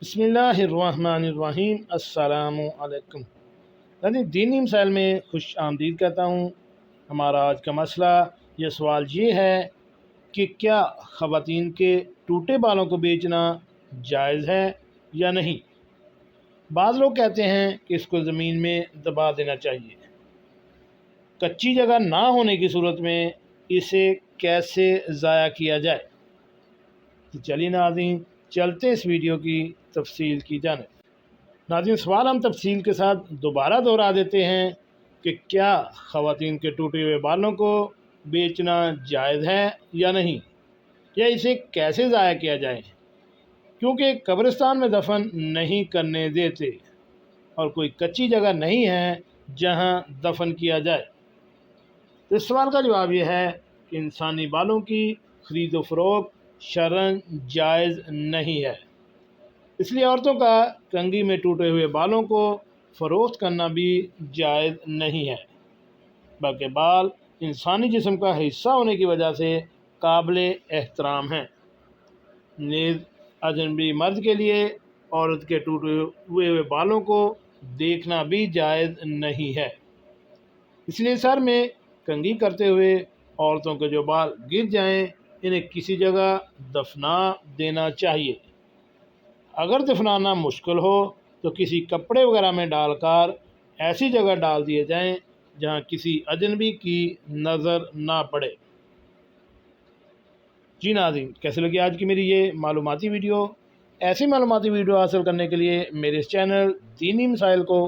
بسم اللہ الرحمن الرحیم۔ السلام علیکم۔ دینی مسائل میں خوش آمدید کہتا ہوں۔ ہمارا آج کا مسئلہ یہ سوال یہ ہے کہ کیا خواتین کے ٹوٹے بالوں کو بیچنا جائز ہے یا نہیں؟ بعض لوگ کہتے ہیں کہ اس کو زمین میں دبا دینا چاہیے۔ کچی جگہ نہ ہونے کی صورت میں اسے کیسے ضائع کیا جائے؟ تو چلیے ناظرین، چلتے اس ویڈیو کی تفصیل کی جانب۔ ناظرین، سوال ہم تفصیل کے ساتھ دوبارہ دہرا دیتے ہیں کہ کیا خواتین کے ٹوٹے ہوئے بالوں کو بیچنا جائز ہے یا نہیں، یا اسے کیسے ضائع کیا جائے، کیونکہ قبرستان میں دفن نہیں کرنے دیتے اور کوئی کچی جگہ نہیں ہے جہاں دفن کیا جائے۔ اس سوال کا جواب یہ ہے کہ انسانی بالوں کی خرید و فروخت شرعاً جائز نہیں ہے، اس لیے عورتوں کا کنگھی میں ٹوٹے ہوئے بالوں کو فروخت کرنا بھی جائز نہیں ہے، بلکہ بال انسانی جسم کا حصہ ہونے کی وجہ سے قابل احترام ہیں۔ نیز اجنبی مرد کے لیے عورت کے ٹوٹے ہوئے بالوں کو دیکھنا بھی جائز نہیں ہے، اس لیے سر میں کنگھی کرتے ہوئے عورتوں کے جو بال گر جائیں انہیں کسی جگہ دفنا دینا چاہیے۔ اگر دفنانا مشکل ہو تو کسی کپڑے وغیرہ میں ڈال کر ایسی جگہ ڈال دیے جائیں جہاں کسی اجنبی کی نظر نہ پڑے۔ جی ناظرین، کیسے لگی آج کی میری یہ معلوماتی ویڈیو؟ ایسی معلوماتی ویڈیو حاصل کرنے کے لیے میرے اس چینل دینی مسائل کو